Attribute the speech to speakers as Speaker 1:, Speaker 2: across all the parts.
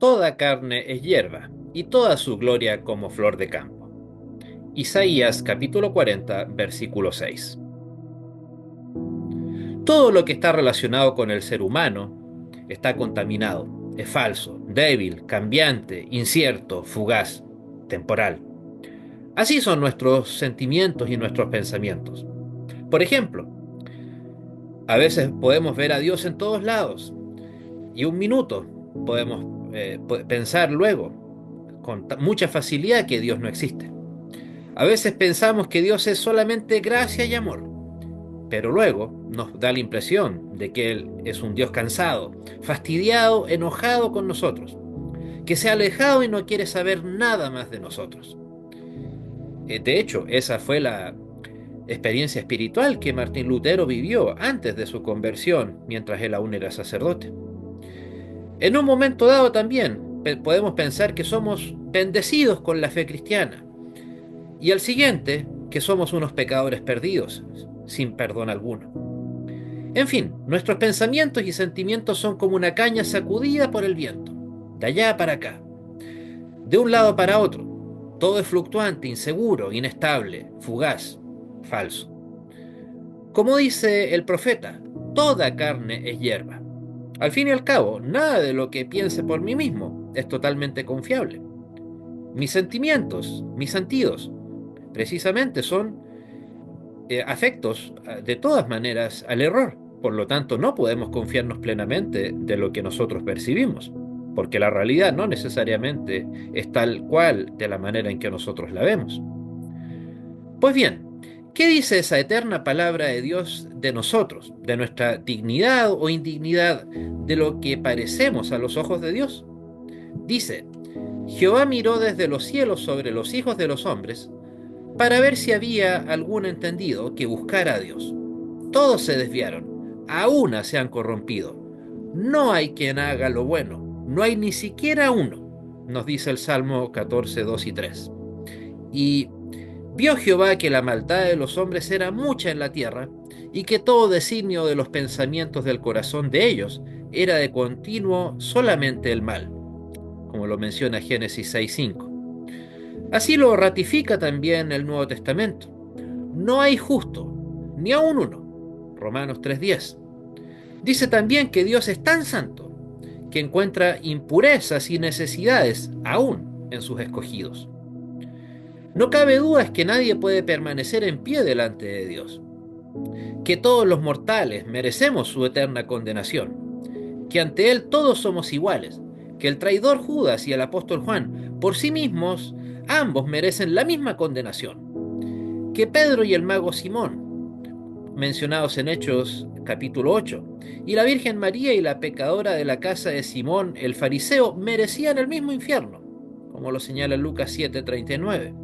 Speaker 1: toda carne es hierba, y toda su gloria como flor de campo. Isaías capítulo 40, versículo 6. Todo lo que está relacionado con el ser humano está contaminado, es falso, débil, cambiante, incierto, fugaz, temporal. Así son nuestros sentimientos y nuestros pensamientos. Por ejemplo, a veces podemos ver a Dios en todos lados y un minuto podemos pensar luego con mucha facilidad que Dios no existe. A veces pensamos que Dios es solamente gracia y amor, pero luego nos da la impresión de que Él es un Dios cansado, fastidiado, enojado con nosotros, que se ha alejado y no quiere saber nada más de nosotros. De hecho, esa fue la experiencia espiritual que Martín Lutero vivió antes de su conversión, mientras él aún era sacerdote. En un momento dado también podemos pensar que somos bendecidos con la fe cristiana, y al siguiente, que somos unos pecadores perdidos, sin perdón alguno. En fin, nuestros pensamientos y sentimientos son como una caña sacudida por el viento, de allá para acá, de un lado para otro. Todo es fluctuante, inseguro, inestable, fugaz, falso. Como dice el profeta, toda carne es hierba. Al fin y al cabo, nada de lo que piense por mí mismo es totalmente confiable. Mis sentimientos, mis sentidos, precisamente son afectos de todas maneras al error. Por lo tanto, no podemos confiarnos plenamente de lo que nosotros percibimos, porque la realidad no necesariamente es tal cual de la manera en que nosotros la vemos. Pues bien, ¿qué dice esa eterna palabra de Dios de nosotros, de nuestra dignidad o indignidad, de lo que parecemos a los ojos de Dios? Dice, Jehová miró desde los cielos sobre los hijos de los hombres para ver si había algún entendido que buscara a Dios. Todos se desviaron, a una se han corrompido. No hay quien haga lo bueno, no hay ni siquiera uno, nos dice el Salmo 14, 2 y 3. Y vio Jehová que la maldad de los hombres era mucha en la tierra, y que todo designio de los pensamientos del corazón de ellos era de continuo solamente el mal, como lo menciona Génesis 6:5. Así lo ratifica también el Nuevo Testamento. No hay justo, ni aun uno. Romanos 3:10. Dice también que Dios es tan santo que encuentra impurezas y necesidades aún en sus escogidos. No cabe duda que nadie puede permanecer en pie delante de Dios, que todos los mortales merecemos su eterna condenación, que ante Él todos somos iguales, que el traidor Judas y el apóstol Juan, por sí mismos, ambos merecen la misma condenación, que Pedro y el mago Simón, mencionados en Hechos capítulo 8, y la Virgen María y la pecadora de la casa de Simón el fariseo merecían el mismo infierno, como lo señala Lucas 7:39.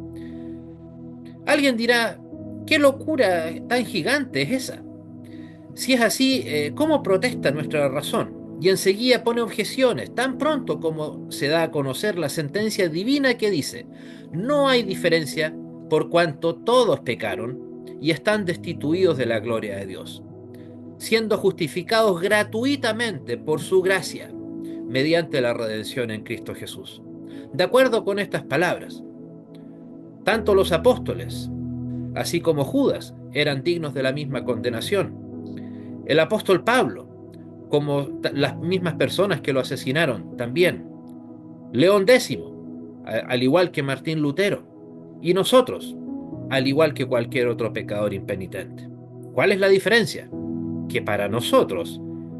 Speaker 1: Alguien dirá, ¿qué locura tan gigante es esa? Si es así, ¿cómo protesta nuestra razón? Y enseguida pone objeciones, tan pronto como se da a conocer la sentencia divina que dice, no hay diferencia por cuanto todos pecaron y están destituidos de la gloria de Dios, siendo justificados gratuitamente por su gracia, mediante la redención en Cristo Jesús. De acuerdo con estas palabras, tanto los apóstoles, así como Judas, eran dignos de la misma condenación. El apóstol Pablo, como las mismas personas que lo asesinaron, también. León X, al igual que Martín Lutero. Y nosotros, al igual que cualquier otro pecador impenitente. ¿Cuál es la diferencia? Que para nosotros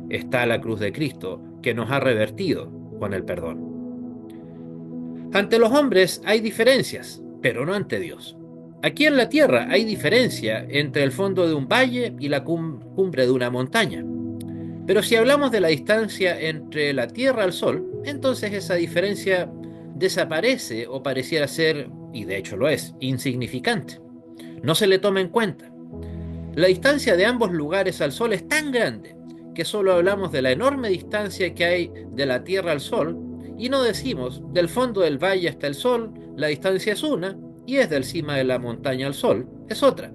Speaker 1: está la cruz de Cristo que nos ha revertido con el perdón. Ante los hombres hay diferencias, pero no ante Dios. Aquí en la tierra hay diferencia entre el fondo de un valle y la cumbre de una montaña. Pero si hablamos de la distancia entre la Tierra al Sol, entonces esa diferencia desaparece o pareciera ser, y de hecho lo es, insignificante. No se le toma en cuenta. La distancia de ambos lugares al Sol es tan grande que solo hablamos de la enorme distancia que hay de la Tierra al Sol y no decimos del fondo del valle hasta el Sol, la distancia es una, y es del cima de la montaña al Sol, es otra.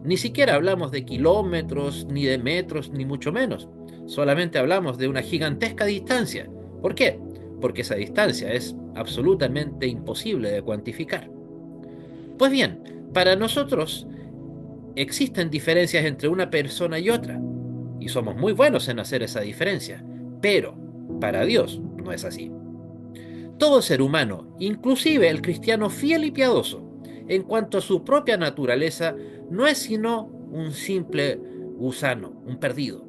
Speaker 1: Ni siquiera hablamos de kilómetros, ni de metros, ni mucho menos. Solamente hablamos de una gigantesca distancia. ¿Por qué? porque esa distancia es absolutamente imposible de cuantificar. Pues bien, para nosotros existen diferencias entre una persona y otra, y somos muy buenos en hacer esa diferencia, pero para Dios no es así. Todo ser humano, inclusive el cristiano fiel y piadoso, en cuanto a su propia naturaleza, no es sino un simple gusano, un perdido.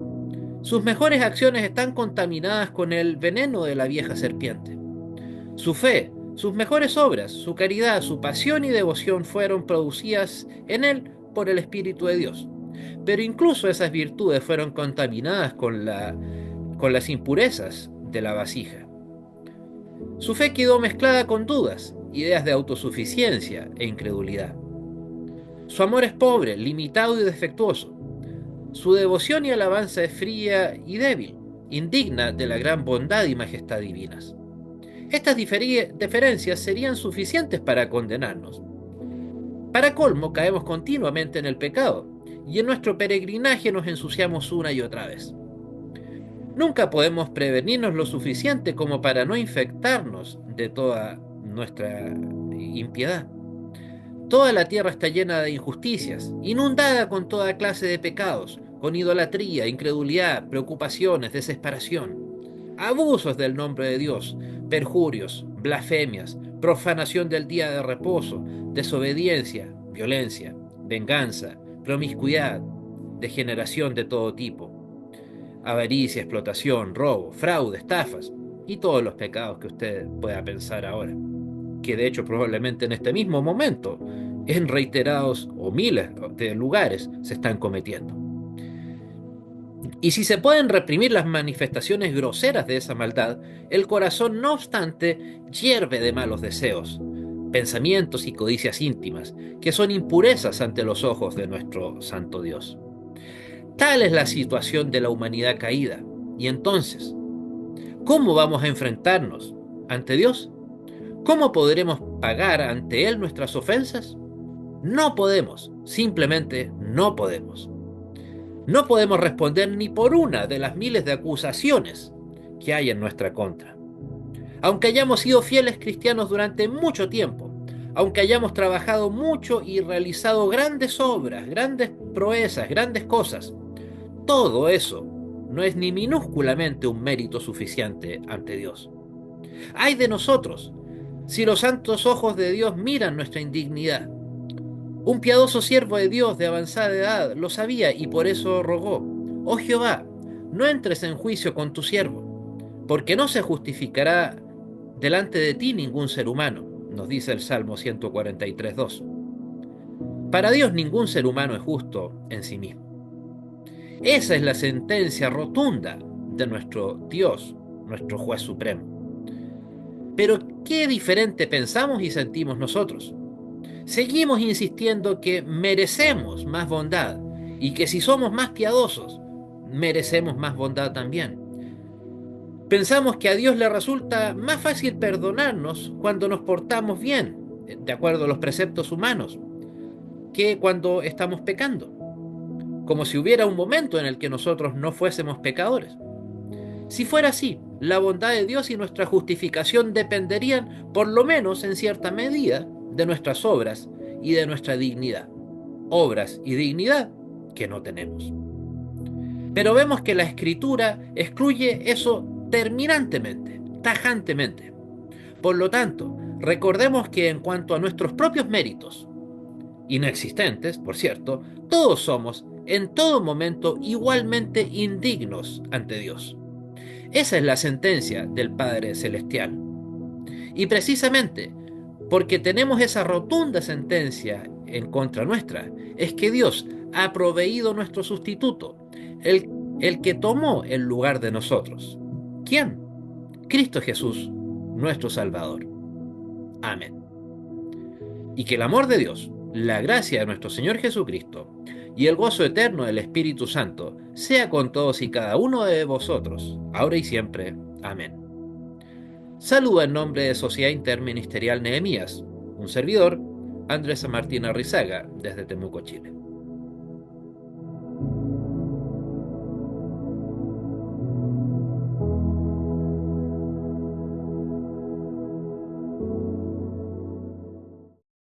Speaker 1: Sus mejores acciones están contaminadas con el veneno de la vieja serpiente. Su fe, sus mejores obras, su caridad, su pasión y devoción fueron producidas en él por el Espíritu de Dios. Pero incluso esas virtudes fueron contaminadas con las impurezas de la vasija. Su fe quedó mezclada con dudas, ideas de autosuficiencia e incredulidad. Su amor es pobre, limitado y defectuoso. Su devoción y alabanza es fría y débil, indigna de la gran bondad y majestad divinas. Estas diferencias serían suficientes para condenarnos. Para colmo, caemos continuamente en el pecado, y en nuestro peregrinaje nos ensuciamos una y otra vez. Nunca podemos prevenirnos lo suficiente como para no infectarnos de toda nuestra impiedad. Toda la tierra está llena de injusticias, inundada con toda clase de pecados, con idolatría, incredulidad, preocupaciones, desesperación, abusos del nombre de Dios, perjurios, blasfemias, profanación del día de reposo, desobediencia, violencia, venganza, promiscuidad, degeneración de todo tipo, avaricia, explotación, robo, fraude, estafas y todos los pecados que usted pueda pensar ahora, que de hecho probablemente en este mismo momento, en reiterados o miles de lugares, se están cometiendo. Y si se pueden reprimir las manifestaciones groseras de esa maldad, el corazón, no obstante, hierve de malos deseos, pensamientos y codicias íntimas, que son impurezas ante los ojos de nuestro Santo Dios. Tal es la situación de la humanidad caída. Y entonces, ¿cómo vamos a enfrentarnos ante Dios? ¿Cómo podremos pagar ante Él nuestras ofensas? No podemos, simplemente no podemos. No podemos responder ni por una de las miles de acusaciones que hay en nuestra contra. Aunque hayamos sido fieles cristianos durante mucho tiempo, aunque hayamos trabajado mucho y realizado grandes obras, grandes proezas, grandes cosas, todo eso no es ni minúsculamente un mérito suficiente ante Dios. ¡Ay de nosotros si los santos ojos de Dios miran nuestra indignidad! Un piadoso siervo de Dios de avanzada edad lo sabía y por eso rogó: «Oh Jehová, no entres en juicio con tu siervo, porque no se justificará delante de ti ningún ser humano», nos dice el Salmo 143:2. Para Dios ningún ser humano es justo en sí mismo. Esa es la sentencia rotunda de nuestro Dios, nuestro juez supremo. Pero qué diferente pensamos y sentimos nosotros. Seguimos insistiendo que merecemos más bondad y que si somos más piadosos, merecemos más bondad también. Pensamos que a Dios le resulta más fácil perdonarnos cuando nos portamos bien, de acuerdo a los preceptos humanos, que cuando estamos pecando, como si hubiera un momento en el que nosotros no fuésemos pecadores. Si fuera así, la bondad de Dios y nuestra justificación dependerían, por lo menos en cierta medida, de nuestras obras y de nuestra dignidad. Obras y dignidad que no tenemos. Pero vemos que la Escritura excluye eso terminantemente, tajantemente. Por lo tanto, recordemos que en cuanto a nuestros propios méritos, inexistentes, por cierto, todos somos en todo momento igualmente indignos ante Dios. Esa es la sentencia del Padre Celestial. Y precisamente porque tenemos esa rotunda sentencia en contra nuestra, es que Dios ha proveído nuestro sustituto, el que tomó el lugar de nosotros. ¿Quién? Cristo Jesús, nuestro Salvador. Amén. Y que el amor de Dios, la gracia de nuestro Señor Jesucristo y el gozo eterno del Espíritu Santo sea con todos y cada uno de vosotros, ahora y siempre. Amén. Saludo en nombre de Sociedad Interministerial Nehemías, un servidor, Andrés Martín Arrizaga, desde Temuco, Chile.